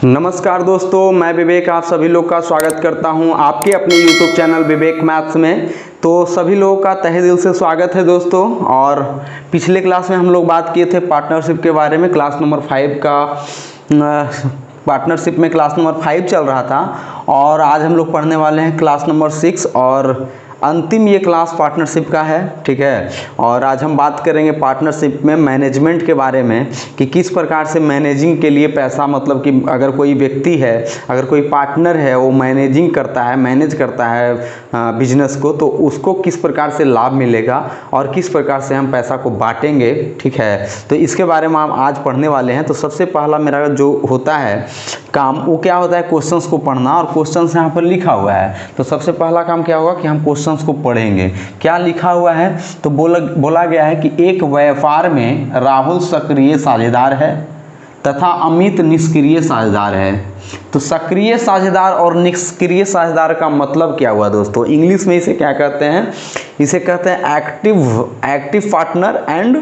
नमस्कार दोस्तों, मैं विवेक आप सभी लोग का स्वागत करता हूं आपके अपने YouTube चैनल विवेक मैथ्स में। तो सभी लोगों का तहे दिल से स्वागत है दोस्तों। और पिछले क्लास में हम लोग बात किए थे पार्टनरशिप के बारे में। क्लास नंबर 5 का पार्टनरशिप में क्लास नंबर 5 चल रहा था और आज हम लोग पढ़ने वाले हैं क्लास नंबर 6 और अंतिम ये क्लास पार्टनरशिप का है, ठीक है। और आज हम बात करेंगे पार्टनरशिप में मैनेजमेंट के बारे में कि किस प्रकार से मैनेजिंग के लिए पैसा, मतलब कि अगर कोई व्यक्ति है, अगर कोई पार्टनर है, वो मैनेजिंग करता है, मैनेज करता है बिजनेस को, तो उसको किस प्रकार से लाभ मिलेगा और किस प्रकार से हम पैसा को बांटेंगे, ठीक है। तो इसके बारे में हम आज पढ़ने वाले हैं। तो सबसे पहला मेरा जो होता है काम, वो क्या होता है, क्वेश्चंस को पढ़ना। और क्वेश्चंस यहाँ पर लिखा हुआ है, तो सबसे पहला काम क्या होगा कि हम क्वेश्चंस को पढ़ेंगे। क्या लिखा हुआ है, तो बोला गया है कि एक व्यापार में राहुल सक्रिय साझेदार है तथा अमित निष्क्रिय साझेदार है। तो सक्रिय साझेदार और निष्क्रिय साझेदार का मतलब क्या हुआ दोस्तों? इंग्लिश में इसे क्या कहते हैं? इसे कहते हैं एक्टिव पार्टनर एंड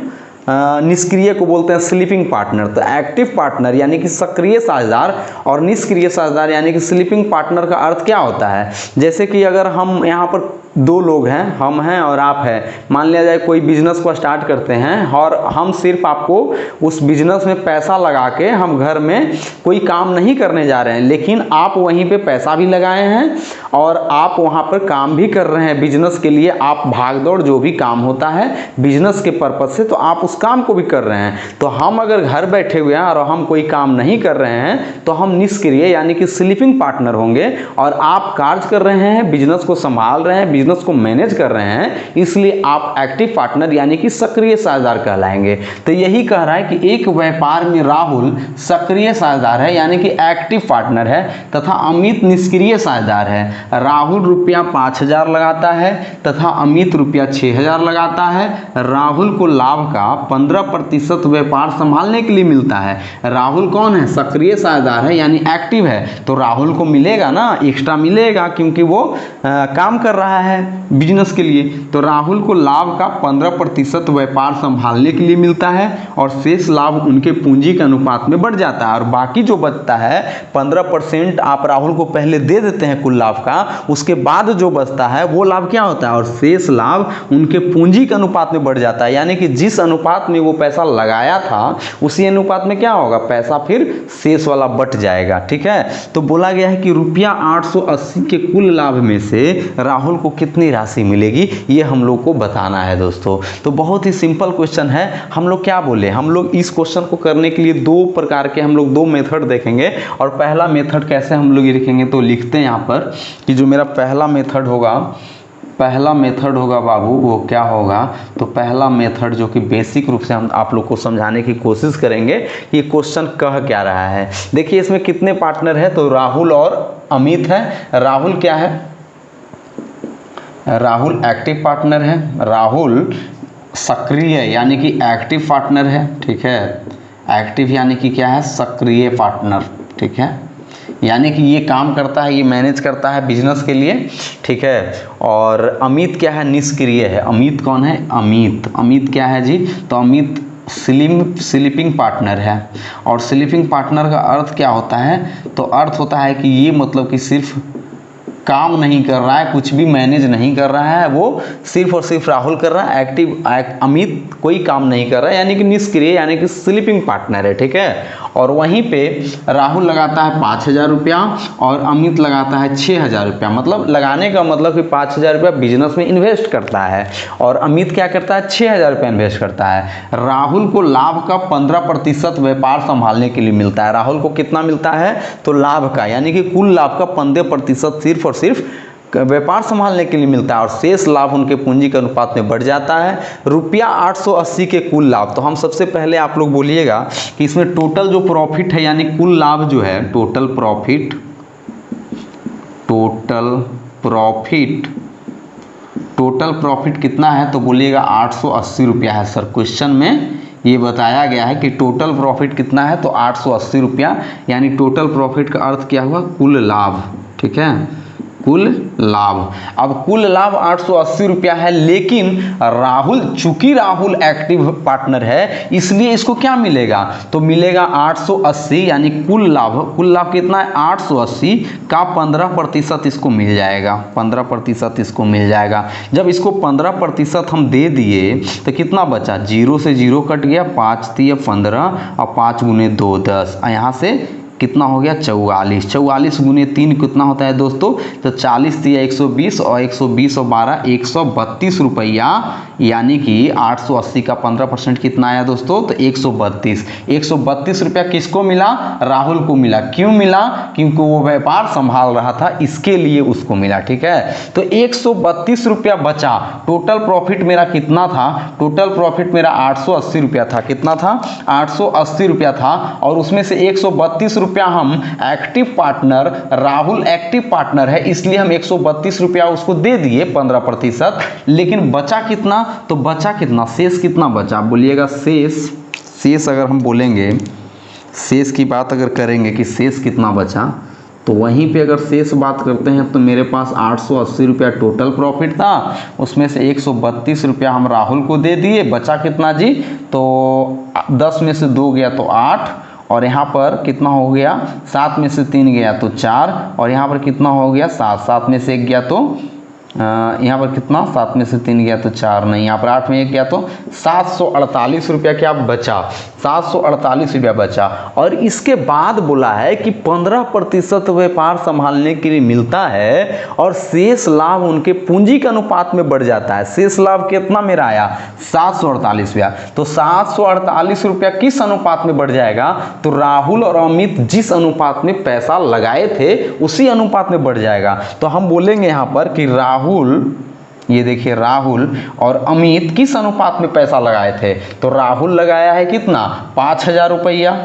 निष्क्रिय को बोलते हैं स्लीपिंग पार्टनर। तो एक्टिव पार्टनर यानी कि सक्रिय साझेदार और निष्क्रिय साझेदार यानी कि स्लीपिंग पार्टनर का अर्थ क्या होता है? जैसे कि अगर हम यहाँ पर दो लोग हैं, हम हैं और आप हैं, मान लिया जाए कोई बिजनेस को स्टार्ट करते हैं और हम सिर्फ आपको उस बिजनेस में पैसा लगा के हम घर में कोई काम नहीं करने जा रहे हैं, लेकिन आप वहीं पे पैसा भी लगाए हैं और आप वहाँ पर काम भी कर रहे हैं बिजनेस के लिए। आप भागदौड़ जो भी काम होता है बिजनेस के पर्पज से, तो आप उस काम को भी कर रहे हैं। तो हम अगर घर बैठे हुए हैं और हम कोई काम नहीं कर रहे हैं तो हम निष्क्रिय यानी कि स्लीपिंग पार्टनर होंगे। और आप कार्य कर रहे हैं, बिजनेस को संभाल रहे हैं, बिजनेस को मैनेज कर रहे हैं, इसलिए आप एक्टिव पार्टनर यानी कि सक्रिय साझेदार कहलाएंगे। तो यही कह रहा है कि एक व्यापार में राहुल सक्रिय साझेदार है यानी कि एक्टिव पार्टनर है तथा अमित निष्क्रिय साझेदार है। राहुल रुपया 5,000 लगाता है तथा अमित रुपया 6,000 लगाता है। राहुल को लाभ का 15% व्यापार संभालने के लिए मिलता है। राहुल कौन है? सक्रिय साझेदार है यानी एक्टिव है, तो राहुल को मिलेगा ना, एक्स्ट्रा मिलेगा, क्योंकि वो काम कर रहा है बिजनेस के लिए। तो राहुल को लाभ का 15% व्यापार संभालने के लिए मिलता है और शेष लाभ उनके पूंजी के अनुपात में बढ़ जाता है। और बाकी जो बचता है 15% आप राहुल को पहले दे देते हैं कुल लाभ का, उसके बाद जो बचता है वो लाभ क्या होता है, और शेष लाभ उनके पूंजी के अनुपात में बढ़ जाता है। यानी कि जिस अनुपात में वो पैसा लगाया था उसी अनुपात में क्या होगा, पैसा फिर शेष वाला बट जाएगा, ठीक है। तो बोला गया है कि रुपया 880 के कुल लाभ में से राहुल को कितनी राशि मिलेगी, ये हम लोग को बताना है दोस्तों। तो बहुत ही सिंपल क्वेश्चन है। हम लोग क्या बोले, हम लोग इस क्वेश्चन को करने के लिए दो प्रकार के हम लोग दो मेथड देखेंगे। और पहला मेथड कैसे हम लोग ये लिखेंगे, तो लिखते हैं यहाँ पर कि जो मेरा पहला मेथड होगा बाबू, वो क्या होगा, तो पहला मेथड जो कि बेसिक रूप से हम आप लोग को समझाने की कोशिश करेंगे कि ये क्वेश्चन कह क्या रहा है। देखिए इसमें कितने पार्टनर है, तो राहुल और अमित है। राहुल क्या है, राहुल एक्टिव पार्टनर है। राहुल सक्रिय यानी कि एक्टिव पार्टनर है, ठीक है। एक्टिव यानी कि क्या है, सक्रिय पार्टनर, ठीक है। यानी कि ये काम करता है, ये मैनेज करता है बिजनेस के लिए, ठीक है। और अमित क्या है, निष्क्रिय है। अमित कौन है, अमित क्या है जी, तो अमित स्लीपिंग पार्टनर है। और स्लीपिंग पार्टनर का अर्थ क्या होता है, तो अर्थ होता है कि ये मतलब कि सिर्फ काम नहीं कर रहा है, कुछ भी मैनेज नहीं कर रहा है, वो सिर्फ और सिर्फ राहुल कर रहा है। अमित कोई काम नहीं कर रहा है यानी कि निष्क्रिय यानी कि स्लीपिंग पार्टनर है, ठीक है। और वहीं पे राहुल लगाता है 5,000 रुपया और अमित लगाता है 6,000 रुपया। मतलब लगाने का मतलब कि 5,000 रुपया बिजनेस में इन्वेस्ट करता है और अमित क्या करता है, 6,000 रुपया इन्वेस्ट करता है। राहुल को लाभ का 15% व्यापार संभालने के लिए मिलता है। राहुल को कितना मिलता है, तो लाभ का यानी कि कुल लाभ का 15% सिर्फ और सिर्फ व्यापार संभालने के लिए मिलता है और शेष लाभ उनके पूंजी के अनुपात में बढ़ जाता है। रुपया 880 के कुल लाभ, तो हम सबसे पहले आप लोग बोलिएगा कि इसमें टोटल जो प्रॉफिट है यानी कुल लाभ जो है, टोटल प्रॉफिट कितना है, तो बोलिएगा 880 रुपया है। सर क्वेश्चन में ये बताया गया है कि टोटल प्रॉफिट कितना है, तो 880 रुपया, यानी टोटल प्रॉफिट का अर्थ क्या हुआ, कुल लाभ, ठीक है। कुल लाभ। अब कुल लाभ 880 रुपया है, लेकिन राहुल, चूंकि राहुल एक्टिव पार्टनर है इसलिए इसको क्या मिलेगा, तो मिलेगा 880, यानी कुल लाभ कितना है 880 का 15% इसको मिल जाएगा, 15% इसको मिल जाएगा। जब इसको 15% हम दे दिए तो कितना बचा, 0 से 0 कट गया, 5 3 15 और 5 गुने 2 10, यहाँ से कितना हो गया 44, 44 गुने 3 कितना होता है दोस्तों, तो 40 दिया 120 और 120 और 12 132 रुपया, यानी कि 880 का 15% कितना आया दोस्तों, तो 132 रुपया किसको मिला, राहुल को मिला। क्यों मिला, क्योंकि वो व्यापार संभाल रहा था, इसके लिए उसको मिला। ठीक है, तो 132 रुपया बचा। टोटल प्रॉफिट मेरा कितना था, टोटल प्रॉफिट मेरा 880 रुपया था। कितना था, 880 रुपया था, और उसमें से 132 रुपया हम active partner, Rahul active partner है इसलिए हम 132 रुपया उसको दे दिए 15%, लेकिन बचा कितना, तो बचा कितना, शेष कितना बचा, बोलिएगा शेष अगर हम बोलेंगे, शेष की बात अगर करेंगे कि शेष कितना बचा, तो वहीं पे अगर शेष बात करते हैं तो मेरे पास 880 रुपया टोटल प्रॉफिट था, उसमें से 132 रुपया हम राहुल को दे दिए, बचा कितना जी, तो 10 में से 2 गया तो 8, और यहाँ पर कितना हो गया, 7 में से 3 गया तो 4, और यहाँ पर कितना हो गया 7, 7 में से 1 गया तो यहाँ पर कितना, 7 में से 3 गया तो 4 नहीं, यहाँ पर 8 में 1 गया तो 748 रुपया क्या बचा, 748 रुपया बचा। और इसके बाद बोला है कि 15% व्यापार संभालने के लिए मिलता है और शेष लाभ उनके पूंजी के अनुपात में बढ़ जाता है। शेष लाभ कितना मेरा आया, 748 रुपया। तो 748 रुपया किस अनुपात में बढ़ जाएगा, तो राहुल और अमित जिस अनुपात में पैसा लगाए थे उसी अनुपात में बढ़ जाएगा। तो हम बोलेंगे यहाँ पर कि राहुल, ये देखिए राहुल और अमित किस अनुपात में पैसा लगाए थे, तो राहुल लगाया है कितना, 5000 रुपया,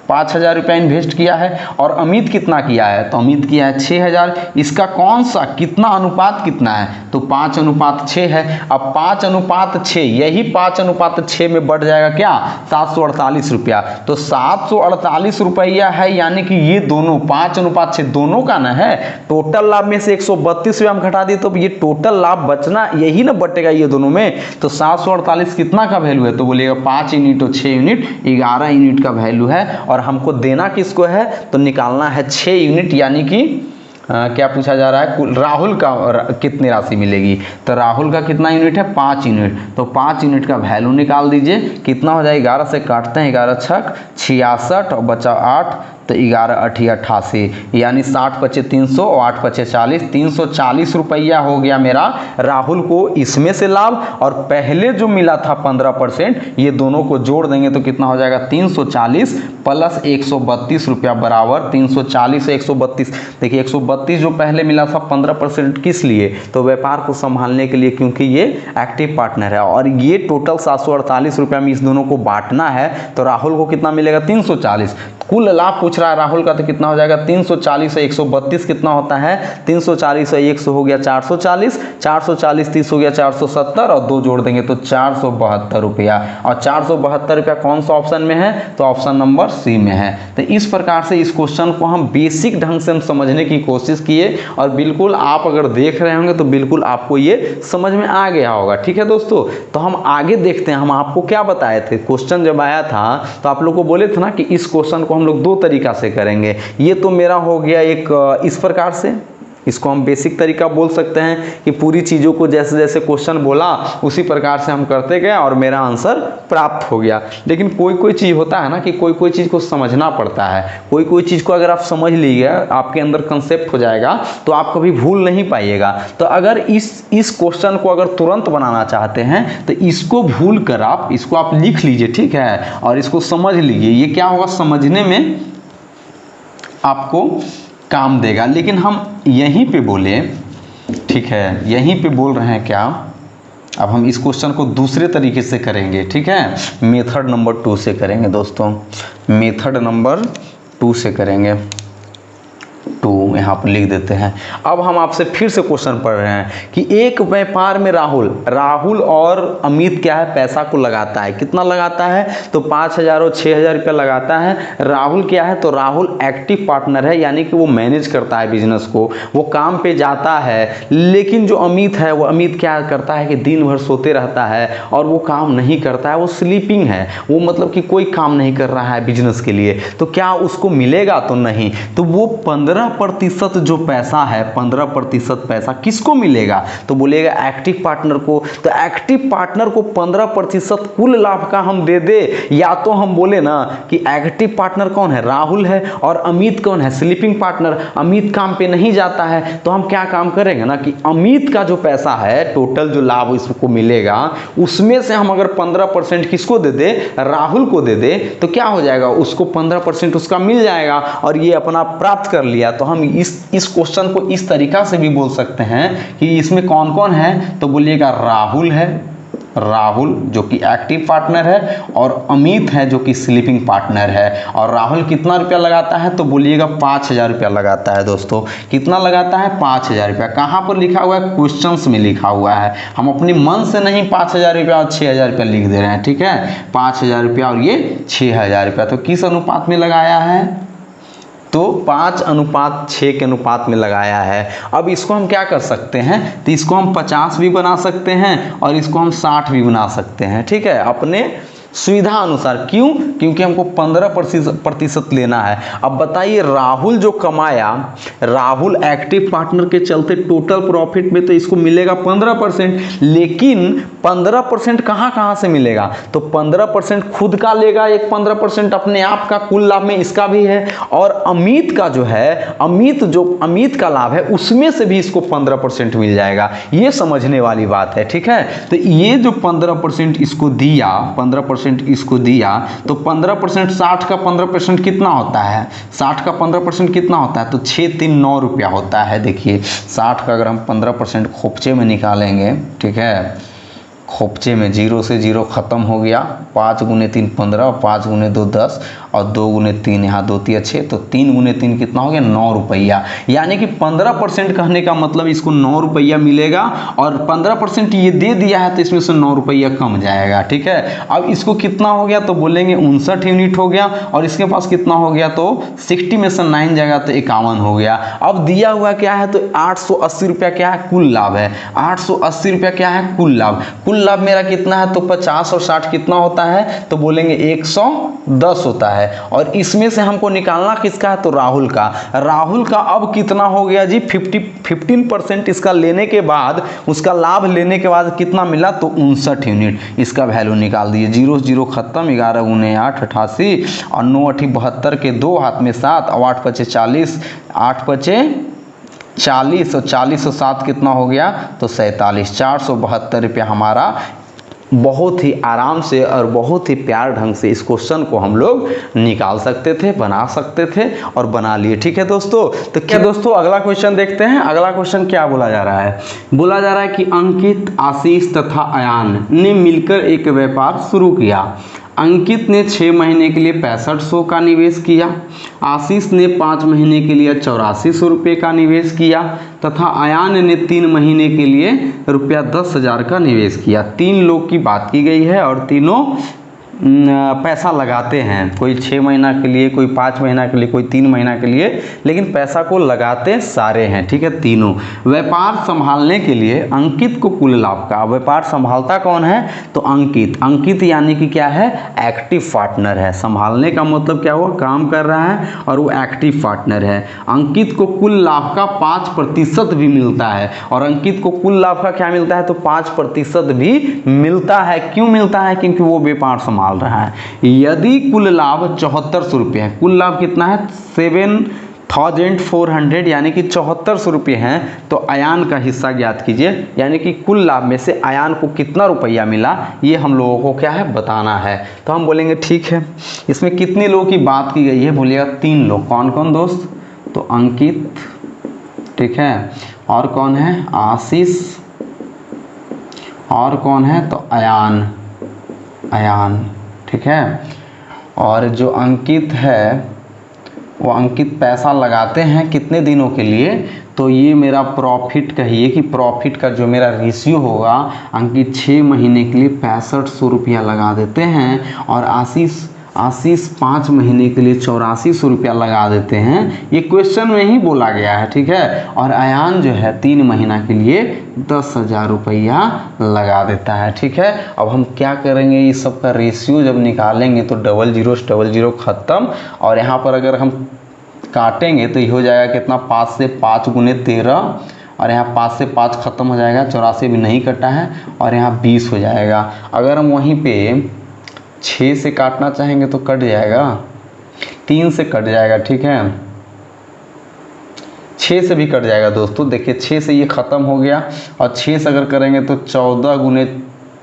5000 रुपया इन्वेस्ट किया है, और अमित कितना किया है, तो अमित किया है 6000। इसका कौन सा कितना अनुपात कितना है, तो 5:6 है। अब 5:6, यही 5:6 में बढ़ जाएगा क्या, 748 रुपया। तो 748 रुपया है, यानी कि ये दोनों 5:6 दोनों का ना है। टोटल लाभ में से 132 रुपया हम घटा दिए तो ये टोटल लाभ बचना यही ना बटेगा ये दोनों में। तो 748 कितना का वैल्यू है, तो बोलिएगा 5 यूनिट और 6 यूनिट 11 यूनिट का वैल्यू है। और हमको देना किसको है, तो निकालना है 6 यूनिट, यानी कि क्या पूछा जा रहा है, राहुल का कितनी राशि मिलेगी, तो राहुल का कितना यूनिट है, 5 यूनिट। तो 5 यूनिट का वैल्यू निकाल दीजिए, कितना हो जाए, 11 से काटते हैं, 11 छक 66 और बचा 8, तो 11 8 88, यानी 60 पचे 300 और 8 पचे 40, 340 रुपया हो गया मेरा राहुल को इसमें से लाभ। और पहले जो मिला था 15%, ये दोनों को जोड़ देंगे तो कितना हो जाएगा, 340 प्लस 132 रुपया बराबर 340 से 132। देखिए 132 जो पहले मिला था 15% किस लिए, तो व्यापार को संभालने के लिए, क्योंकि ये एक्टिव पार्टनर है। और ये टोटल 748 रुपया में इस दोनों को बांटना है, तो राहुल को कितना मिलेगा, 340। कुल लाभ पूछ रहा है राहुल का, तो कितना हो जाएगा, 340 से 132 कितना होता है, 340 से 100 हो गया 440, 440 30 हो गया 470, और 2 जोड़ देंगे तो 472 रुपया। और 472 रुपया कौन सा ऑप्शन में है, तो ऑप्शन नंबर सी में है। तो इस प्रकार से इस क्वेश्चन को हम बेसिक ढंग से हम समझने की कोशिश किए, और बिल्कुल आप अगर देख रहे होंगे तो बिल्कुल आपको ये समझ में आ गया होगा। ठीक है दोस्तों, तो हम आगे देखते हैं। हम आपको क्या बताए थे, क्वेश्चन जब आया था तो आप लोग को बोले थे ना कि इस क्वेश्चन को हम लोग 2 तरीका से करेंगे। ये तो मेरा हो गया एक इस प्रकार से, इसको हम बेसिक तरीका बोल सकते हैं कि पूरी चीज़ों को जैसे जैसे क्वेश्चन बोला उसी प्रकार से हम करते गए और मेरा आंसर प्राप्त हो गया। लेकिन कोई कोई चीज़ होता है ना कि कोई कोई चीज़ को समझना पड़ता है। कोई कोई चीज़ को अगर आप समझ लीजिए, आपके अंदर कंसेप्ट हो जाएगा, तो आप कभी भूल नहीं पाइएगा। तो अगर इस क्वेश्चन को अगर तुरंत बनाना चाहते हैं तो इसको भूल कर आप इसको आप लिख लीजिए, ठीक है, और इसको समझ लीजिए। ये क्या होगा, समझने में आपको काम देगा। लेकिन हम यहीं पे बोले, ठीक है, यहीं पे बोल रहे हैं क्या, अब हम इस क्वेश्चन को दूसरे तरीके से करेंगे, ठीक है, मेथड नंबर 2 से करेंगे दोस्तों, मेथड नंबर 2 से करेंगे। 2 यहाँ पर लिख देते हैं। अब हम आपसे फिर से क्वेश्चन पढ़ रहे हैं कि एक व्यापार में राहुल और अमित क्या है, पैसा को लगाता है। कितना लगाता है, तो 5,000 और 6,000 रुपया लगाता है। राहुल क्या है, तो राहुल एक्टिव पार्टनर है, यानी कि वो मैनेज करता है बिजनेस को, वो काम पे जाता है। लेकिन जो अमित है, वो अमित क्या करता है कि दिन भर सोते रहता है और वो काम नहीं करता है, वो स्लीपिंग है, वो मतलब कि कोई काम नहीं कर रहा है बिजनेस के लिए। तो क्या उसको मिलेगा, तो नहीं। तो वो 15% जो पैसा है, 15% पैसा किसको मिलेगा, तो बोलेगा एक्टिव पार्टनर को। तो एक्टिव पार्टनर को 15% कुल लाभ का हम दे दे, या तो हम बोले ना कि एक्टिव पार्टनर कौन है, राहुल है, और अमित कौन है, स्लीपिंग पार्टनर। अमित काम पे नहीं जाता है, तो हम क्या काम करेंगे ना कि अमित का जो पैसा है, टोटल जो लाभ इसको मिलेगा, उसमें से हम अगर 15% किसको दे दे, राहुल को दे दे, तो क्या हो जाएगा, उसको 15% उसका मिल जाएगा और ये अपना प्राप्त कर लिया। तो हम इस क्वेश्चन को इस तरीका से भी बोल सकते हैं कि इसमें कौन कौन है, तो बोलिएगा राहुल है, राहुल जो कि एक्टिव पार्टनर है, और अमित है जो कि स्लीपिंग पार्टनर है। और राहुल कितना रुपया लगाता है, तो बोलिएगा 5,000 रुपया लगाता है। दोस्तों कितना लगाता है, 5,000 रुपया। कहाँ पर लिखा हुआ है, क्वेश्चंस में लिखा हुआ है। हम अपने मन से नहीं 5,000 रुपया और 6,000 रुपया लिख दे रहे हैं, ठीक है। 5,000 रुपया और ये 6,000 रुपया, तो किस अनुपात में लगाया है, तो 5:6 के अनुपात में लगाया है। अब इसको हम क्या कर सकते हैं, तो इसको हम 50 भी बना सकते हैं और इसको हम 60 भी बना सकते हैं, ठीक है, अपने सुविधा अनुसार। क्यों, क्योंकि हमको 15% लेना है। अब बताइए, राहुल जो कमाया, राहुल एक्टिव पार्टनर के चलते टोटल प्रॉफिट में तो इसको मिलेगा 15%, लेकिन 15% कहाँ से मिलेगा, तो 15% खुद का लेगा, एक 15% अपने आप का कुल लाभ में इसका भी है, और अमित का जो है, अमित का लाभ है उसमें से भी इसको 15% मिल जाएगा। ये समझने वाली बात है, ठीक है। तो ये जो 15% इसको दिया, 15% इसको दिया, तो 15% 60 का 15% कितना होता है, 60 का 15% कितना होता है, तो 639 रुपया होता है। देखिए 60 का अगर हम 15% खोपचे में निकालेंगे, ठीक है, खोपचे में 0 से 0 खत्म हो गया, 5 × 3 15, 5 × 2 10, और 2 × 3 यहाँ 2 3 6, तो 3 × 3 कितना हो गया, 9 रुपया। यानी कि 15% कहने का मतलब इसको 9 रुपया मिलेगा, और 15% ये दे दिया है तो इसमें से 9 रुपया कम जाएगा, ठीक है। अब इसको कितना हो गया, तो बोलेंगे 59 यूनिट हो गया, और इसके पास कितना हो गया, तो 60 में से 9 जाएगा तो 51 हो गया। अब दिया हुआ क्या है, तो 880 रुपया क्या है, कुल लाभ है। 880 रुपया क्या है, कुल लाभ। कुल लाभ मेरा कितना है, तो 50 और 60 कितना होता है, तो बोलेंगे 110 होता है। और इसमें से हमको निकालना किसका है, तो राहुल का। राहुल का अब कितना हो गया जी, 15% इसका लेने के बाद, उसका लाभ लेने के बाद कितना मिला, तो 59 यूनिट। इसका वैल्यू निकाल दिए, 0 0 खत्म, 11 × 8 88, और 9 8 72 के 2 हाथ में 7, और 8 5 40, 8 5 40, और 40 और 7 कितना हो गया, तो 47, 472 रुपया हमारा। बहुत ही आराम से और बहुत ही प्यार ढंग से इस क्वेश्चन को हम लोग निकाल सकते थे, बना सकते थे, और बना लिए, ठीक है दोस्तों। तो क्या दोस्तों अगला क्वेश्चन देखते हैं। अगला क्वेश्चन क्या बोला जा रहा है, बोला जा रहा है कि अंकित, आशीष तथा अयान ने मिलकर एक व्यापार शुरू किया। अंकित ने 6 महीने के लिए 6500 का निवेश किया, आशीष ने 5 महीने के लिए 8400 रुपये का निवेश किया, तथा अयान ने 3 महीने के लिए रुपया 10,000 का निवेश किया। 3 लोग की बात की गई है और तीनों पैसा लगाते हैं, कोई 6 महीना के लिए, कोई 5 महीना के लिए, कोई 3 महीना के लिए, लेकिन पैसा को लगाते सारे हैं, ठीक है, तीनों। व्यापार संभालने के लिए अंकित को कुल लाभ का, व्यापार संभालता कौन है, तो अंकित। अंकित यानी कि क्या है, एक्टिव पार्टनर है। संभालने का मतलब क्या हुआ, काम कर रहा है, और वो एक्टिव पार्टनर है। अंकित को कुल लाभ का 5% भी मिलता है, और अंकित को कुल लाभ का क्या मिलता है, तो 5% भी मिलता है। क्यों मिलता है, क्योंकि वो व्यापार संभाल रहा है। यदि कुल लाभ 7400 रुपये है, कुल लाभ कितना है, 7,400, यानी कि 7400 रुपये हैं, तो अयान का हिस्सा ज्ञात कीजिए। यानी कि कुल लाभ में से अयान को कितना रुपया मिला, ये हम लोगों को क्या है, बताना है। तो हम बोलेंगे ठीक है, इसमें कितने लोगों की बात की गई है, बोलिएगा 3 लोग। कौन कौन दोस्त, तो अंकित, ठीक है, और कौन है, आशीष, और कौन है, तो अयान, ठीक है। और जो अंकित है वो अंकित पैसा लगाते हैं कितने दिनों के लिए, तो ये मेरा प्रॉफिट कहिए कि प्रॉफिट का जो मेरा रेशियो होगा, अंकित 6 महीने के लिए 6500 रुपया लगा देते हैं और आशीष 5 महीने के लिए 8400 रुपया लगा देते हैं। ये क्वेश्चन में ही बोला गया है, ठीक है। और अयान जो है 3 महीना के लिए 10,000 रुपया लगा देता है, ठीक है। अब हम क्या करेंगे, ये सब का रेशियो जब निकालेंगे तो डबल जीरो खत्म, और यहाँ पर अगर हम काटेंगे तो ये हो जाएगा कितना, 5 से 5 गुने 13, और यहाँ 5 से 5 खत्म हो जाएगा, 84 भी नहीं कटा है, और यहाँ 20 हो जाएगा। अगर हम वहीं पे 6 से काटना चाहेंगे तो कट जाएगा, 3 से कट जाएगा, ठीक है, 6 से भी कट जाएगा दोस्तों। देखिए 6 से ये ख़त्म हो गया, और 6 से अगर करेंगे तो 14 गुने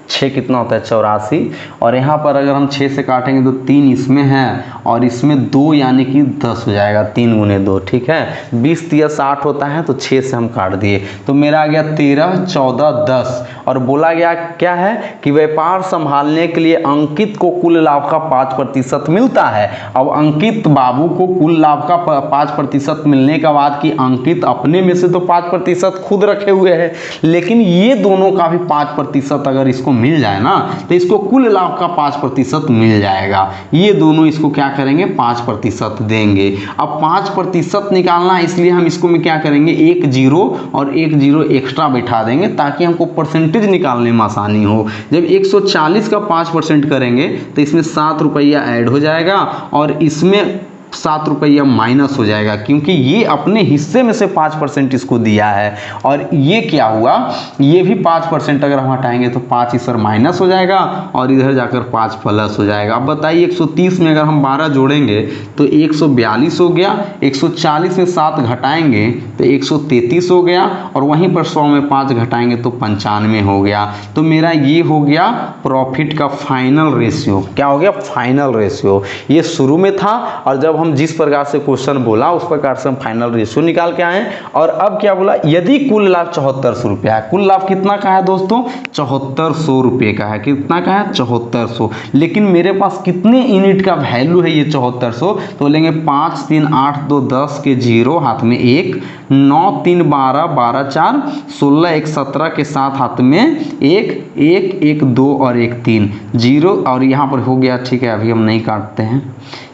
6 कितना होता है, 84। और यहाँ पर अगर हम 6 से काटेंगे तो 3 इसमें है और इसमें 2 यानी कि 10 हो जाएगा, 3 गुने 2, ठीक है। 20 तिया 60 होता है, तो 6 से हम काट दिए, तो मेरा आ गया 13, 14, 10। और बोला गया क्या है कि व्यापार संभालने के लिए अंकित को कुल लाभ का 5% मिलता है। अब अंकित बाबू को कुल लाभ का 5% मिलने के बाद कि अंकित अपने में से तो 5% खुद रखे हुए हैं, लेकिन ये दोनों का भी 5% अगर इसको मिल जाए ना, तो इसको कुल लाभ का 5% मिल जाएगा। ये दोनों इसको क्या करेंगे, 5% देंगे। अब 5% निकालना, इसलिए हम इसको में क्या करेंगे, एक जीरो और एक जीरो एक्स्ट्रा बैठा देंगे ताकि हमको परसेंटेज निकालने में आसानी हो। जब 140 का 5% करेंगे तो इसमें 7 रुपया ऐड हो जाएगा और इसमें 7 रुपया माइनस हो जाएगा, क्योंकि ये अपने हिस्से में से 5% इसको दिया है। और ये क्या हुआ, ये भी 5% अगर हम हटाएंगे तो 5 इधर माइनस हो जाएगा और इधर जाकर 5 प्लस हो जाएगा। अब बताइए 130 में अगर हम 12 जोड़ेंगे तो 142 हो गया, 140 में 7 घटाएंगे तो 133 हो गया, और वहीं पर 100 में 5 घटाएंगे तो 95 हो गया। तो मेरा ये हो गया प्रॉफिट का फाइनल रेशियो। क्या हो गया, फाइनल रेशियो। ये शुरू में था, और जब हम जिस प्रकार से क्वेश्चन बोला उस प्रकार से हम फाइनल रेशियो निकाल के आए। और अब क्या बोला, यदि कुल लाभ 7400 रुपया है, कुल लाभ कितना का है दोस्तों, 7400 रुपये का है। कितना का है, 7400। लेकिन मेरे पास कितने यूनिट का वैल्यू है ये 7400, तो लेंगे 5 3 8 2 10 के 0 हाथ में 1, 9 3 12 12 4 16 1 17 के साथ हाथ में 1 1 1 2 और 1 3 0, और यहाँ पर हो गया, ठीक है, अभी हम नहीं काटते हैं।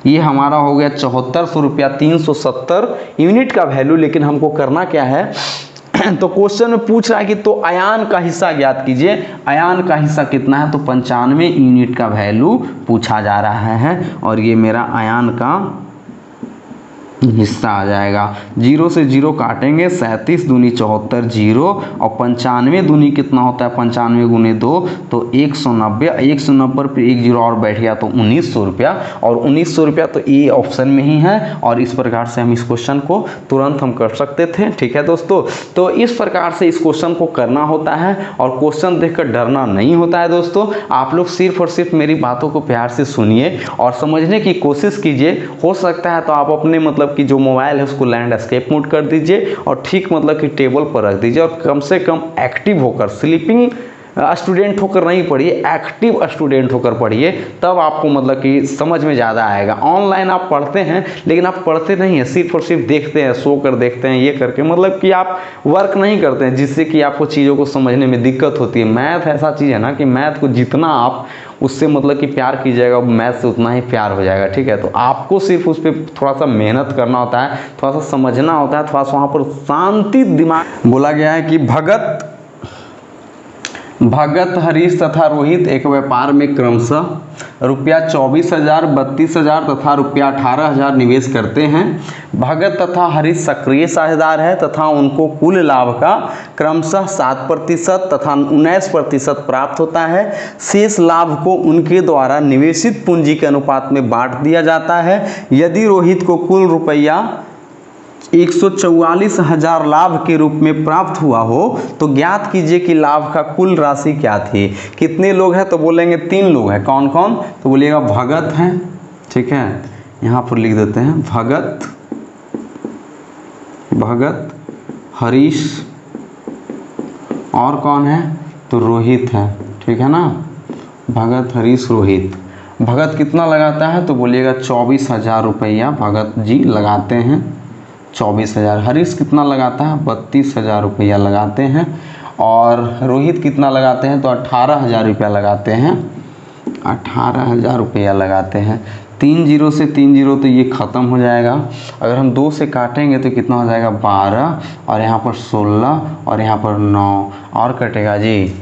ये हमारा हो गया 7400 रुपया, 370 यूनिट का वैल्यू। लेकिन हमको करना क्या है, तो क्वेश्चन में पूछ रहा है कि तो अयान का हिस्सा ज्ञात कीजिए। अयान का हिस्सा कितना है, तो 95 यूनिट का वैल्यू पूछा जा रहा है, और ये मेरा अयान का हिस्सा आ जाएगा। 0 से 0 काटेंगे, 37 दूनी 74 0, और 95 दूनी कितना होता है, 95 गुने 2 तो 190, 190 पर 1 0 और बैठ गया तो 1900 रुपया, और 1900 रुपया तो ये ऑप्शन में ही है। और इस प्रकार से हम इस क्वेश्चन को तुरंत हम कर सकते थे, ठीक है दोस्तों। तो इस प्रकार से इस क्वेश्चन को करना होता है, और क्वेश्चन देखकर डरना नहीं होता है दोस्तों। आप लोग सिर्फ और सिर्फ मेरी बातों को प्यार से सुनिए और समझने की कोशिश कीजिए। हो सकता है तो आप अपने मतलब कि जो मोबाइल है उसको लैंड एस्केप मोड कर दीजिए और ठीक मतलब कि टेबल पर रख दीजिए, और कम से कम एक्टिव होकर, स्लीपिंग स्टूडेंट होकर नहीं पढ़िए, एक्टिव स्टूडेंट होकर पढ़िए, तब आपको मतलब कि समझ में ज़्यादा आएगा। ऑनलाइन आप पढ़ते हैं लेकिन आप पढ़ते नहीं हैं, सिर्फ और सिर्फ देखते हैं, सो कर देखते हैं, ये करके मतलब कि आप वर्क नहीं करते हैं, जिससे कि आपको चीज़ों को समझने में दिक्कत होती है। मैथ ऐसा चीज़ है ना कि मैथ को जितना आप उससे मतलब कि प्यार कीजिएगा, मैथ से उतना ही प्यार हो जाएगा, ठीक है। तो आपको सिर्फ उस पर थोड़ा सा मेहनत करना होता है, थोड़ा सा समझना होता है, थोड़ा सा वहाँ पर शांति दिमाग। बोला गया है कि भगत हरीश तथा रोहित एक व्यापार में क्रमशः रुपया 24,000, 32,000 तथा रुपया 18,000 निवेश करते हैं। भगत तथा हरीश सक्रिय साझेदार है तथा उनको कुल लाभ का क्रमशः 7% तथा 19% प्राप्त होता है। शेष लाभ को उनके द्वारा निवेशित पूंजी के अनुपात में बांट दिया जाता है। यदि रोहित को कुल रुपया 144,000 लाभ के रूप में प्राप्त हुआ हो तो ज्ञात कीजिए कि लाभ का कुल राशि क्या थी। कितने लोग हैं, तो बोलेंगे 3 लोग हैं। कौन कौन, तो बोलिएगा भगत हैं, ठीक है, यहाँ पर लिख देते हैं भगत हरीश, और कौन है, तो रोहित है, ठीक है ना, भगत हरीश रोहित। भगत कितना लगाता है तो बोलिएगा 24,000 रुपया भगत जी लगाते हैं, 24,000। हरीश कितना लगाता है 32,000 रुपया लगाते हैं। और रोहित कितना लगाते हैं तो 18,000 रुपया लगाते हैं, 18,000 रुपया लगाते हैं। 3 जीरो से 3 जीरो तो ये ख़त्म हो जाएगा। अगर हम 2 से काटेंगे तो कितना हो जाएगा 12, और यहाँ पर 16 और यहाँ पर 9, और कटेगा जी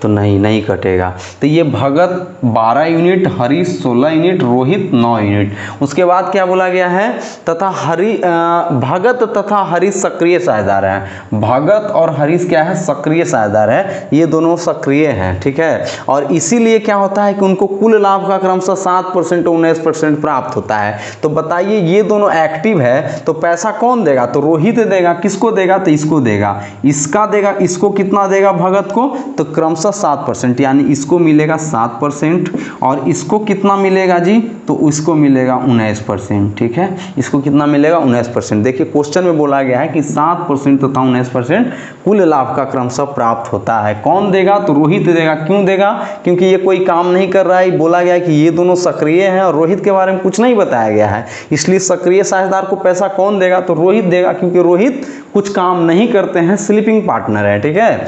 तो नहीं कटेगा। तो ये भगत 12 unit, Harish 16 unit, Rohit 9 unit. उसके बाद क्या बोला गया है, तथा भगत तथा हरीश सक्रिय साझेदार हैं। भगत और हरीश क्या है, सक्रिय साझेदार है, ये दोनों सक्रिय हैं, ठीक है। और इसीलिए क्या होता है कि उनको कुल लाभ का क्रमशः 7% और 19% प्राप्त होता है। तो बताइए ये दोनों एक्टिव है तो पैसा कौन देगा, तो रोहित देगा। किसको देगा, तो इसको देगा, इसका देगा, इसको कितना देगा भगत को, तो क्रमशः 7%, यानी इसको मिलेगा 7% और इसको कितना मिलेगा जी, तो उसको मिलेगा 19%, ठीक है। इसको कितना मिलेगा 19%। देखिए क्वेश्चन में बोला गया है कि 7% तथा 19% कुल लाभ का क्रमशः प्राप्त होता है। कौन देगा, तो रोहित देगा। क्यों देगा, क्योंकि ये कोई काम नहीं कर रहा है। बोला गया है कि ये दोनों सक्रिय हैं और रोहित के बारे में कुछ नहीं बताया गया है, इसलिए सक्रिय साझेदार को पैसा कौन देगा, तो रोहित देगा, क्योंकि रोहित कुछ काम नहीं करते हैं, स्लीपिंग पार्टनर है, ठीक है।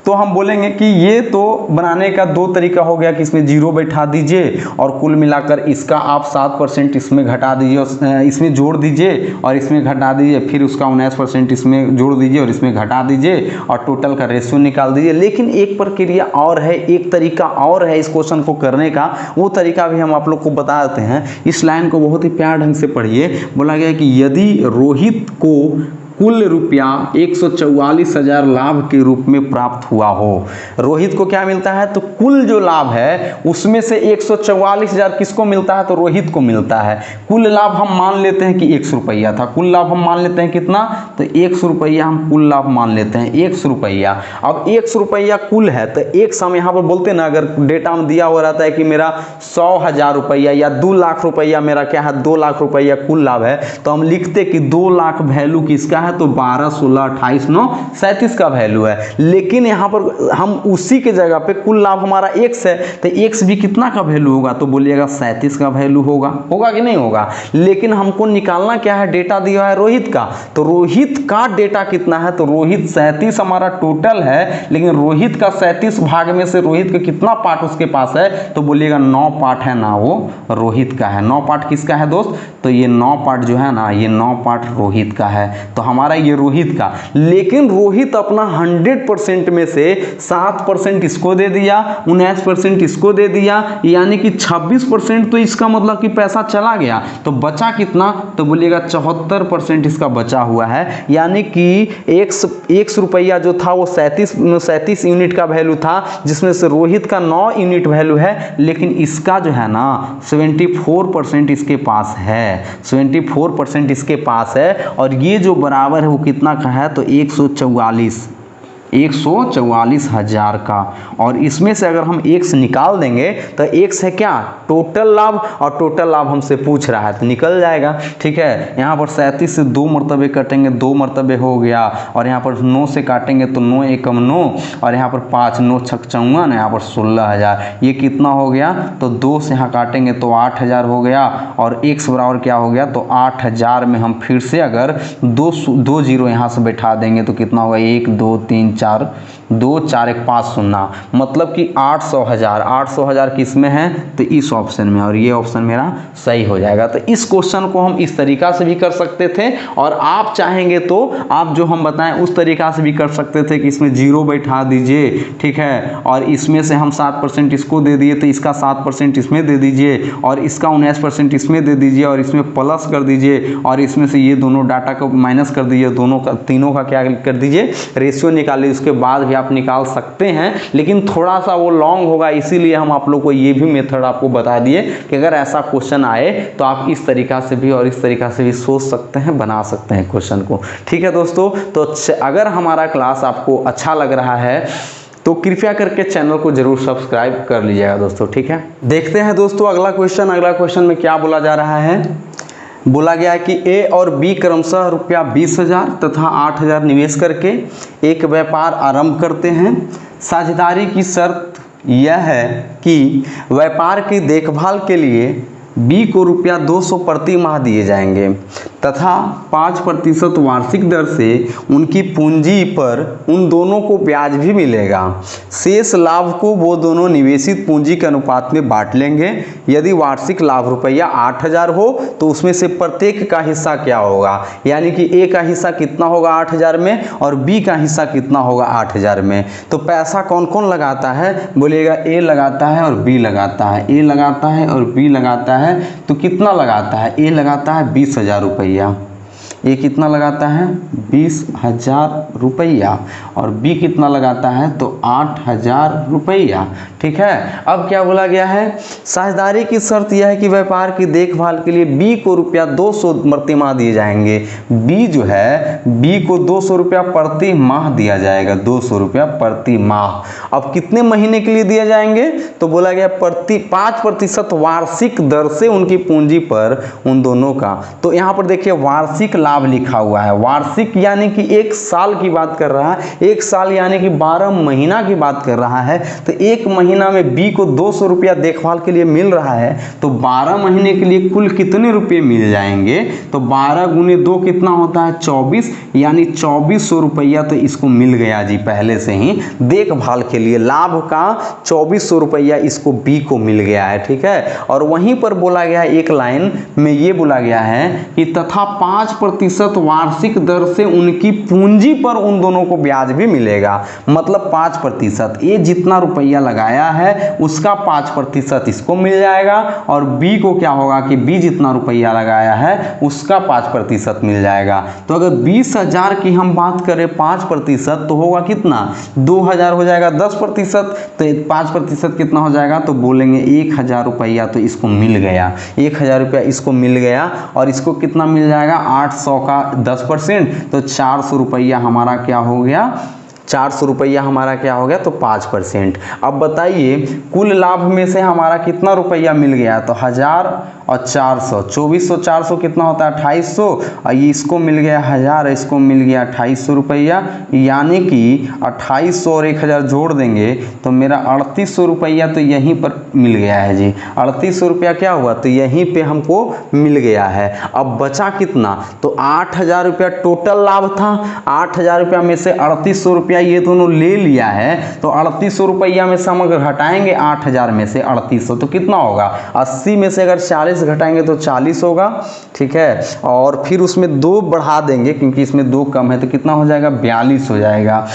तो हम बोलेंगे कि ये तो बनाने का 2 तरीका हो गया कि इसमें 0 बैठा दीजिए और कुल मिलाकर इसका आप 7% इसमें घटा दीजिए और इसमें जोड़ दीजिए और इसमें घटा दीजिए, फिर उसका 19% इसमें जोड़ दीजिए और इसमें घटा दीजिए और टोटल का रेशियो निकाल दीजिए। लेकिन एक प्रक्रिया और है, एक तरीका और है इस क्वेश्चन को करने का, वो तरीका भी हम आप लोग को बता देते हैं। इस लाइन को बहुत ही प्यार ढंग से पढ़िए। बोला गया कि यदि रोहित को कुल रुपया 144,000 लाभ के रूप में प्राप्त हुआ हो, रोहित को क्या मिलता है, तो कुल जो लाभ है उसमें से 144,000 किसको मिलता है, तो रोहित को मिलता है। कुल लाभ हम मान लेते हैं कि 100 रुपया था, कुल लाभ हम मान लेते हैं कितना, तो 100 रुपया हम कुल लाभ मान लेते हैं, 100 रुपया। अब 100 रुपया कुल है तो एक सम यहाँ पर बोलते ना, अगर डेटा में दिया हुआ रहता है कि मेरा 100,000 रुपया या 2 लाख रुपया मेरा क्या है, 2 लाख रुपया कुल लाभ है, तो हम लिखते कि 2 लाख वैल्यू किसका है, तो 12, 16, 28, 9, 37 का वैल्यू है। लेकिन यहाँ पर हम उसी के जगह पे कुल लाभ हमारा x है, तो x भी कितना का वैल्यू होगा, तो बोलिएगा 37 का वैल्यू होगा कि नहीं होगा। लेकिन हमको निकालना क्या है, डेटा दिया है रोहित का, तो रोहित का डेटा कितना है, तो रोहित 37 हमारा टोटल है, लेकिन रोहित का 37 भाग में से रोहित का कितना पार्ट उसके पास है, तो बोलिएगा 9 पार्ट है ना, वो रोहित का है। 9 पार्ट किसका है दोस्त, तो ये 9 पार्ट जो है ना, ये 9 पार्ट रोहित का है, तो हमारा ये रोहित का। लेकिन रोहित अपना 100% में से 7% इसको दे दिया, 19% इसको दे दिया, यानी कि 26% तो इसका मतलब कि पैसा चला गया, तो बचा कितना, तो बोलिएगा 74% इसका बचा हुआ है। यानी कि 100 रुपया जो था वो 37 यूनिट का वैल्यू था, जिसमें से रोहित का 9 यूनिट वैल्यू है, लेकिन इसका जो है ना 74% इसके पास है, 74% इसके पास है। और ये जो बराबर है वो कितना का है, तो 144,000 का। और इसमें से अगर हम x निकाल देंगे तो x है क्या, टोटल लाभ, और टोटल लाभ हमसे पूछ रहा है तो निकल जाएगा, ठीक है। यहाँ पर 37 से 2 मरतबे कटेंगे, 2 मरतबे हो गया, और यहाँ पर 9 से काटेंगे तो 9 एकम 9, और यहाँ पर 5, 9 छक 54, यहाँ पर 16,000। ये कितना हो गया, तो 2 से यहाँ काटेंगे तो 8,000 हो गया, और x बराबर क्या हो गया, तो 8,000 में हम फिर से अगर 2 जीरो यहाँ से बैठा देंगे तो कितना होगा, 1 2 3 4, 2 4 1 5 0, मतलब कि 800,000 किस में है, तो इस ऑप्शन में, और ये ऑप्शन मेरा सही हो जाएगा। तो इस क्वेश्चन को हम इस तरीका से भी कर सकते थे, और आप चाहेंगे तो आप जो हम बताएं उस तरीका से भी कर सकते थे कि इसमें 0 बैठा दीजिए, ठीक है, और इसमें से हम 7% इसको दे दिए तो इसका 7% इसमें दे दीजिए, और इसका 19% इसमें दे दीजिए, और इसमें प्लस कर दीजिए, और इसमें से ये दोनों डाटा को माइनस कर दीजिए, दोनों का तीनों का क्या कर दीजिए, रेशियो निकालिए। उसके बाद भी आप निकाल सकते हैं, लेकिन थोड़ा सा वो लॉन्ग होगा, इसीलिए हम आप लोग को ये भी मेथड आपको बता दिए कि अगर ऐसा क्वेश्चन आए तो आप इस तरीका से भी और इस तरीका से भी सोच सकते हैं, बना सकते हैं क्वेश्चन को, ठीक है दोस्तों। तो अगर हमारा क्लास आपको अच्छा लग रहा है तो कृपया करके चैनल को जरूर सब्सक्राइब कर लीजिएगा दोस्तों, ठीक है। देखते हैं दोस्तों अगला क्वेश्चन में क्या बोला जा रहा है। बोला गया है कि ए और बी क्रमशः रुपया 20,000 तथा 8,000 निवेश करके एक व्यापार आरंभ करते हैं। साझेदारी की शर्त यह है कि व्यापार की देखभाल के लिए बी को रुपया 200 प्रति माह दिए जाएंगे तथा 5% वार्षिक दर से उनकी पूंजी पर उन दोनों को ब्याज भी मिलेगा। शेष लाभ को वो दोनों निवेशित पूंजी के अनुपात में बांट लेंगे। यदि वार्षिक लाभ रुपया 8000 हो तो उसमें से प्रत्येक का हिस्सा क्या होगा, यानी कि ए का हिस्सा कितना होगा 8000 में और बी का हिस्सा कितना होगा 8000 में। तो पैसा कौन कौन लगाता है, बोलिएगा ए लगाता है और बी लगाता है, ए लगाता है और बी लगाता है। तो कितना लगाता है, ए लगाता है 20,000 रुपया, ये कितना लगाता है 20,000 रुपया और बी कितना लगाता है तो 8,000 रुपया। ठीक है, अब क्या बोला गया है, साझेदारी की शर्त यह है कि व्यापार की देखभाल के लिए बी को रुपया 200 प्रति माह दिए जाएंगे। बी जो है, बी को 200 रुपया प्रति माह दिया जाएगा, 200 रुपया प्रति माह। अब कितने महीने के लिए दिए जाएंगे, तो बोला गया 5% वार्षिक दर से उनकी पूंजी पर उन दोनों का। तो यहाँ पर देखिए वार्षिक लाभ लिखा हुआ है, वार्षिक यानी कि 1 साल की बात कर रहा है, 1 साल यानी कि 12 महीना की बात कर रहा है। तो 1 महीना में बी को 200 रुपया देखभाल के लिए मिल रहा है, तो 12 महीने के लिए कुल कितने रुपये मिल जाएंगे, तो 12 गुने 2 कितना होता है 24, यानी 2400 रुपया तो इसको मिल गया जी पहले से ही देखभाल के लिए। लाभ का 2400 रुपया इसको बी को मिल गया है। ठीक है, और वहीं पर बोला गया है एक लाइन में ये बोला गया है कि तथा 5% वार्षिक दर से उनकी पूंजी पर उन दोनों को ब्याज भी मिलेगा। मतलब 5%, ये जितना रुपया लगाया है उसका 5% इसको मिल जाएगा और बी को क्या होगा कि बी जितना रुपया लगाया है उसका 5% मिल जाएगा। तो अगर 20,000 की हम बात करें 5% तो होगा कितना 2000 हो जाएगा 10%, तो 5% कितना हो जाएगा, तो बोलेंगे 1000 रुपया तो इसको मिल गया, 1000 रुपया इसको मिल गया और इसको कितना मिल जाएगा 800 का 10%, तो 400 रुपया हमारा क्या हो गया, 400 रुपया हमारा क्या हो गया तो 5%। अब बताइए कुल लाभ में से हमारा कितना रुपया मिल गया, तो 1000 और 400, 2400 400 कितना होता है 2800, और ये इसको मिल गया 1000, इसको मिल गया 2800 रुपया, यानी कि 2800 और 1000 जोड़ देंगे तो मेरा 3800 रुपया तो यहीं पर मिल गया है जी। 3800 रुपया क्या हुआ, तो यहीं पे हमको मिल गया है। अब बचा कितना, तो 8000 रुपया टोटल लाभ था, 8000 रुपया में से 3800 रुपया ये दोनों ले लिया है, तो 3800 रुपया में से हम अगर घटाएंगे 8000 में से 3800 तो कितना होगा, 80 में से अगर 40 घटाएंगे तो 40 होगा। ठीक है, और फिर उसमें 2 बढ़ा देंगे क्योंकि इसमें 2 कम है, तो कितना हो जाएगा 42 हो जाएगा।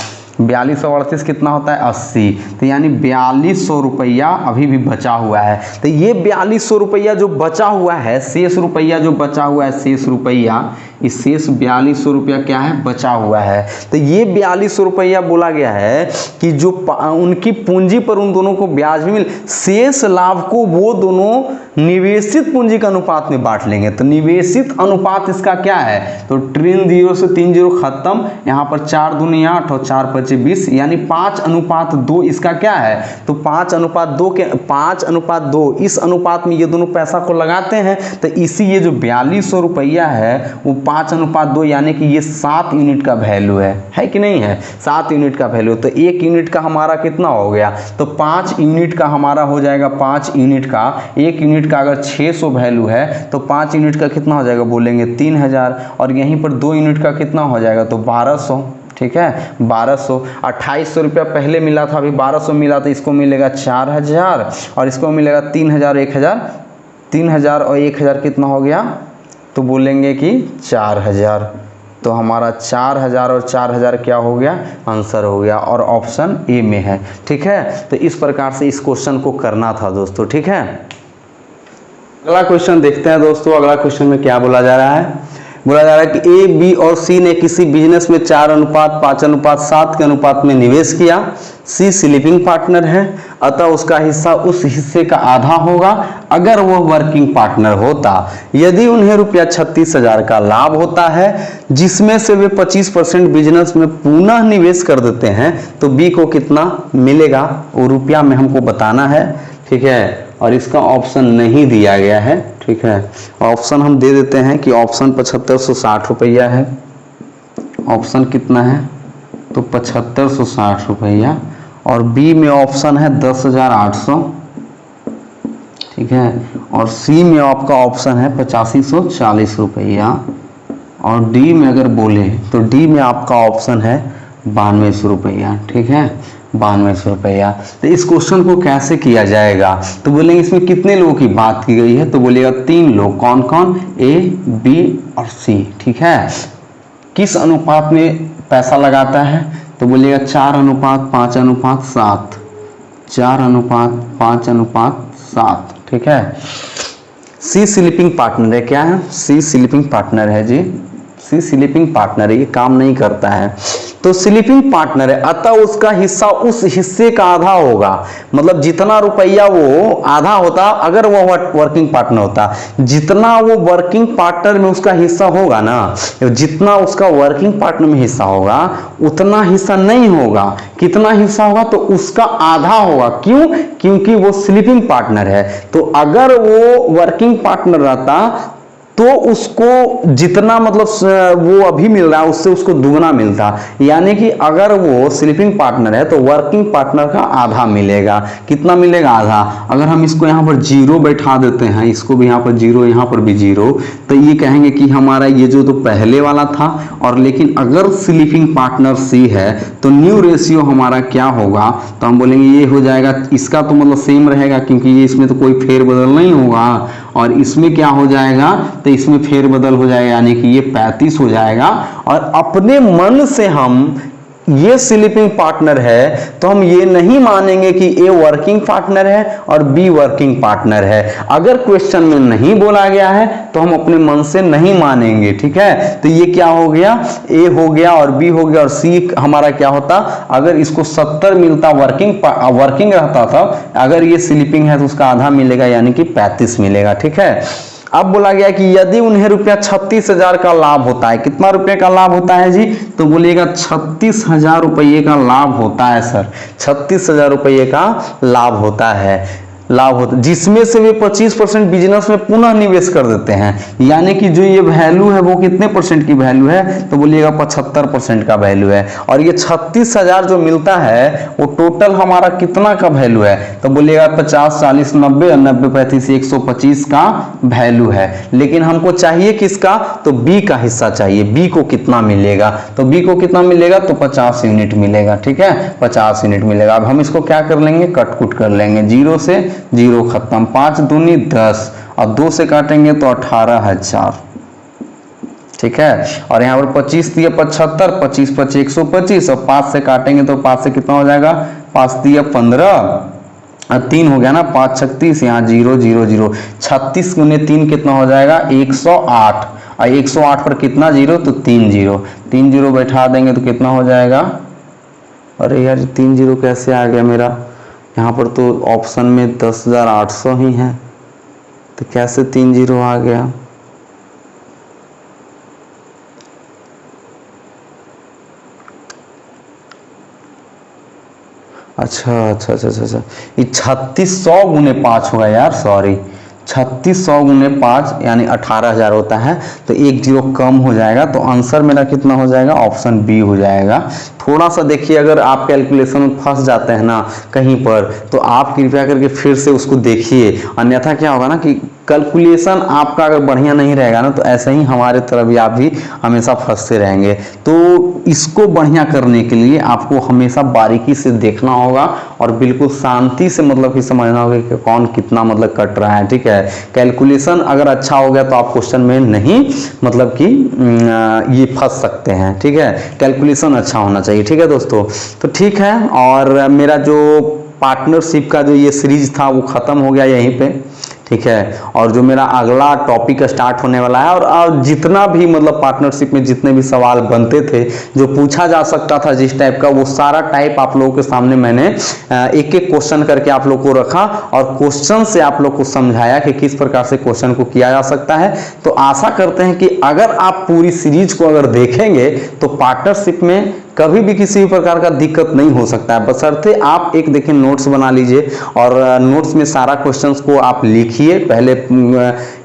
42 और 38 कितना होता है 80, तो यानी 4200 रुपया अभी भी बचा हुआ है। तो ये 4200 रुपया जो बचा हुआ है, शेष रुपया जो बचा हुआ है, शेष रुपया, इस शेष 4200 रुपया क्या है बचा हुआ है। तो ये 4200 रुपया बोला गया है कि जो उनकी पूंजी पर उन दोनों को ब्याज भी मिल, शेष लाभ को वो दोनों निवेशित पूंजी के अनुपात में बांट लेंगे। तो निवेशित अनुपात इसका क्या है, तो 0 से 3 0 खत्म, यहाँ पर 4 दूनी 8 और 4 5 20, यानी 5:2 इसका क्या है, तो 5:2 के 5:2 इस अनुपात में ये दोनों पैसा को लगाते हैं। तो इसी ये जो 4200 रुपया है वो 5:2 यानी कि ये 7 यूनिट का वैल्यू है कि नहीं है, 7 यूनिट का वैल्यू। तो 1 यूनिट का हमारा कितना हो गया, तो 5 यूनिट का हमारा हो जाएगा, 5 यूनिट का, 1 यूनिट का अगर 600 वैल्यू है तो 5 यूनिट का कितना हो जाएगा, बोलेंगे 3000, और यहीं पर 2 यूनिट का कितना हो जाएगा तो 1200। ठीक है, 1200, 2800 रुपया पहले मिला था, अभी 1200 मिला, तो इसको मिलेगा 4000 और इसको मिलेगा 3000, 3000 और 1000 कितना हो गया, तो बोलेंगे कि 4000। तो हमारा 4000 और 4000 क्या हो गया, आंसर हो गया, और ऑप्शन ए में है। ठीक है, तो इस प्रकार से इस क्वेश्चन को करना था दोस्तों। ठीक है, अगला क्वेश्चन देखते हैं दोस्तों। अगला क्वेश्चन में क्या बोला जा रहा है, बोला जा रहा है कि ए, बी और सी ने किसी बिजनेस में 4:5:7 के अनुपात में निवेश किया। सी स्लीपिंग पार्टनर है, अतः उसका हिस्सा उस हिस्से का आधा होगा अगर वह वर्किंग पार्टनर होता। यदि उन्हें रुपया 36,000 का लाभ होता है जिसमें से वे 25% बिजनेस में पुनः निवेश कर देते हैं, तो बी को कितना मिलेगा वो रुपया में हमको बताना है। ठीक है, और इसका ऑप्शन नहीं दिया गया है। ठीक है, ऑप्शन हम दे देते हैं कि ऑप्शन 7560 रुपया है, ऑप्शन कितना है तो 7560 रुपया, और बी में ऑप्शन है 10,800, ठीक है, और सी में आपका ऑप्शन है 8540 रुपया, और डी में अगर बोले तो डी में आपका ऑप्शन है 9200 रुपया, ठीक है, 9200 रुपया। तो इस क्वेश्चन को कैसे किया जाएगा, तो बोलेंगे इसमें कितने लोगों की बात की गई है, तो बोलेगा 3 लोग, कौन कौन, ए, बी और सी, ठीक है। किस अनुपात में पैसा लगाता है, तो बोलिएगा 4:5:7, 4:5:7, ठीक है। सी स्लीपिंग पार्टनर है, क्या है, सी स्लीपिंग पार्टनर है जी, सी स्लीपिंग पार्टनर है, ये काम नहीं करता है, तो स्लीपिंग पार्टनर है, अतः उसका हिस्सा उस हिस्से का आधा होगा, मतलब जितना रुपया वो आधा होता अगर वो वर्किंग पार्टनर होता, जितना वो वर्किंग पार्टनर में उसका हिस्सा होगा ना, जितना उसका वर्किंग पार्टनर में हिस्सा होगा उतना हिस्सा नहीं होगा, कितना हिस्सा होगा, तो उसका आधा होगा, क्यों, क्योंकि वो स्लीपिंग पार्टनर है। तो अगर वो वर्किंग पार्टनर रहता तो उसको जितना मतलब वो अभी मिल रहा है उससे उसको दुगना मिलता, यानी कि अगर वो स्लीपिंग पार्टनर है तो वर्किंग पार्टनर का आधा मिलेगा, कितना मिलेगा, आधा। अगर हम इसको यहाँ पर 0 बैठा देते हैं, इसको भी यहाँ पर 0, यहाँ पर भी 0, तो ये कहेंगे कि हमारा ये जो तो पहले वाला था, और लेकिन अगर स्लीपिंग पार्टनर सी है तो न्यू रेशियो हमारा क्या होगा, तो हम बोलेंगे ये हो जाएगा, इसका तो मतलब सेम रहेगा क्योंकि ये इसमें तो कोई फेरबदल नहीं होगा, और इसमें क्या हो जाएगा, तो इसमें फेरबदल हो जाएगा, यानी कि ये 35 हो जाएगा। और अपने मन से हम ये स्लीपिंग पार्टनर है तो हम ये नहीं मानेंगे कि ए वर्किंग पार्टनर है और बी वर्किंग पार्टनर है। अगर क्वेश्चन में नहीं बोला गया है तो हम अपने मन से नहीं मानेंगे, ठीक है। तो ये क्या हो गया, ए हो गया और बी हो गया, और सी हमारा क्या होता, अगर इसको 70 मिलता वर्किंग रहता था, अगर ये स्लीपिंग है तो उसका आधा मिलेगा, यानी कि 35 मिलेगा, ठीक है। अब बोला गया कि यदि उन्हें रुपया 36,000 का लाभ होता है, कितना रुपए का लाभ होता है जी, तो बोलिएगा 36,000 रुपये का लाभ होता है सर, 36,000 रुपये का लाभ होता है, जिसमें से वे 25% बिजनेस में पुनः निवेश कर देते हैं, यानी कि जो ये वैल्यू है वो कितने परसेंट की वैल्यू है, तो बोलिएगा 75% का वैल्यू है। और ये 36,000 जो मिलता है वो टोटल हमारा कितना का वैल्यू है, तो बोलिएगा 50, 40, 90 और 90, 35, 125 का वैल्यू है। लेकिन हमको चाहिए किसका, तो बी का हिस्सा चाहिए, बी को कितना मिलेगा, तो बी को कितना मिलेगा, तो 50 यूनिट मिलेगा, ठीक है, 50 यूनिट मिलेगा। अब हम इसको क्या कर लेंगे, कटकुट कर लेंगे, 0 से 0 खत्म, 5 दूनी 10 और 2 से काटेंगे तो 18,000, ठीक है। और यहाँ पर 25 दिया 75, 25 25 125, और 5 से काटेंगे तो 5 से कितना हो जाएगा, 5 दिया 15 और 3 हो गया ना, 5 36, यहाँ 0 0 0, 36 गुने 3 कितना हो जाएगा, 108, और 108 पर कितना 0, तो 3 0, 3 0 बैठा देंगे तो कितना हो जाएगा, अरे यार 3 0 कैसे आ गया मेरा, यहाँ पर तो ऑप्शन में 10,800 ही है, तो कैसे 3 0 आ गया, अच्छा, ये 3600 गुने 5 होगा यार, सॉरी, 3600 गुने 5 यानी 18,000 होता है, तो 1 0 कम हो जाएगा, तो आंसर मेरा कितना हो जाएगा, ऑप्शन बी हो जाएगा। थोड़ा सा देखिए, अगर आप कैलकुलेशन में फंस जाते हैं ना कहीं पर, तो आप कृपया करके फिर से उसको देखिए, अन्यथा क्या होगा ना कि कैलकुलेशन आपका अगर बढ़िया नहीं रहेगा ना, तो ऐसे ही हमारे तरह भी आप भी हमेशा फंसते रहेंगे। तो इसको बढ़िया करने के लिए आपको हमेशा बारीकी से देखना होगा और बिल्कुल शांति से मतलब कि समझना होगा कि कौन कितना मतलब कट रहा है, ठीक है। कैलकुलेशन अगर अच्छा हो गया तो आप क्वेश्चन में नहीं मतलब कि ये फंस सकते हैं, ठीक है। कैलकुलेशन अच्छा होना चाहिए, ठीक है दोस्तों। तो ठीक है, और मेरा जो पार्टनरशिप का जो ये सीरीज था वो ख़त्म हो गया यहीं पे, ठीक है। और जो मेरा अगला टॉपिक स्टार्ट होने वाला है, और जितना भी मतलब पार्टनरशिप में जितने भी सवाल बनते थे जो पूछा जा सकता था जिस टाइप का, वो सारा टाइप आप लोगों के सामने मैंने एक एक क्वेश्चन करके आप लोग को रखा और क्वेश्चन से आप लोग को समझाया कि किस प्रकार से क्वेश्चन को किया जा सकता है। तो आशा करते हैं कि अगर आप पूरी सीरीज को अगर देखेंगे तो पार्टनरशिप में कभी भी किसी भी प्रकार का दिक्कत नहीं हो सकता है, बशर्ते आप एक देखिए नोट्स बना लीजिए और नोट्स में सारा क्वेश्चंस को आप लिखिए। पहले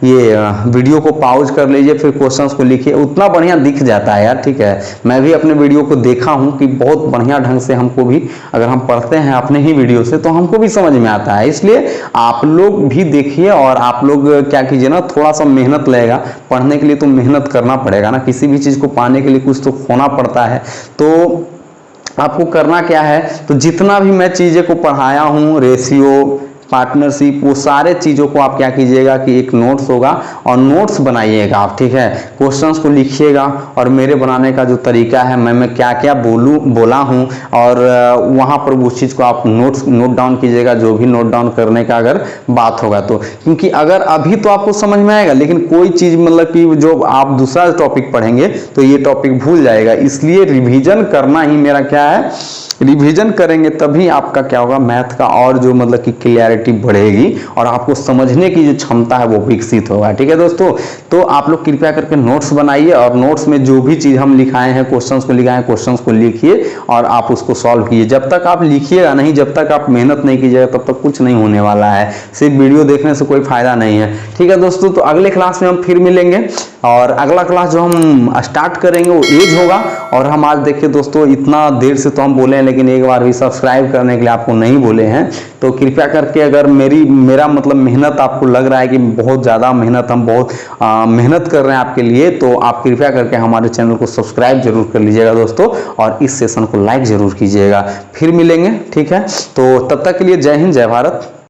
ये वीडियो को पॉज कर लीजिए, फिर क्वेश्चंस को लिखिए, उतना बढ़िया दिख जाता है यार, ठीक है। मैं भी अपने वीडियो को देखा हूं कि बहुत बढ़िया ढंग से हमको भी, अगर हम पढ़ते हैं अपने ही वीडियो से तो हमको भी समझ में आता है। इसलिए आप लोग भी देखिए और आप लोग क्या कीजिए ना, थोड़ा सा मेहनत लगेगा पढ़ने के लिए, तो मेहनत करना पड़ेगा ना, किसी भी चीज को पाने के लिए कुछ तो खोना पड़ता है। तो आपको करना क्या है, तो जितना भी मैं चीजें को पढ़ाया हूं, रेशियो, पार्टनरशिप, वो सारे चीज़ों को आप क्या कीजिएगा कि एक नोट्स होगा और नोट्स बनाइएगा आप, ठीक है। क्वेश्चंस को लिखिएगा और मेरे बनाने का जो तरीका है, मैं क्या क्या बोला हूँ, और वहाँ पर उस चीज़ को आप नोट डाउन कीजिएगा, जो भी नोट डाउन करने का अगर बात होगा तो। क्योंकि अगर अभी तो आपको समझ में आएगा, लेकिन कोई चीज़ मतलब कि जो आप दूसरा टॉपिक पढ़ेंगे तो ये टॉपिक भूल जाएगा। इसलिए रिविजन करना ही मेरा क्या है, रिवीजन करेंगे तभी आपका क्या होगा, मैथ का और जो मतलब कि क्लियरिटी बढ़ेगी और आपको समझने की जो क्षमता है वो विकसित होगा, ठीक है दोस्तों। तो आप लोग कृपया करके नोट्स बनाइए और नोट्स में जो भी चीज़ हम लिखाए हैं, क्वेश्चंस को लिखाए हैं, क्वेश्चंस को लिखिए और आप उसको सॉल्व कीजिए। जब तक आप लिखिएगा नहीं, जब तक आप मेहनत नहीं कीजिएगा, तब तक कुछ नहीं होने वाला है। सिर्फ वीडियो देखने से कोई फायदा नहीं है, ठीक है दोस्तों। तो अगले क्लास में हम फिर मिलेंगे और अगला क्लास जो हम स्टार्ट करेंगे वो एज होगा। और हम आज देखिए दोस्तों, इतना देर से तो हम बोले हैं, लेकिन एक बार भी सब्सक्राइब करने के लिए आपको नहीं बोले हैं। तो कृपया करके, अगर मेरा मतलब मेहनत आपको लग रहा है कि बहुत ज़्यादा मेहनत, हम बहुत मेहनत कर रहे हैं आपके लिए, तो आप कृपया करके हमारे चैनल को सब्सक्राइब जरूर कर लीजिएगा दोस्तों, और इस सेशन को लाइक जरूर कीजिएगा। फिर मिलेंगे, ठीक है। तो तब तक के लिए जय हिंद, जय भारत।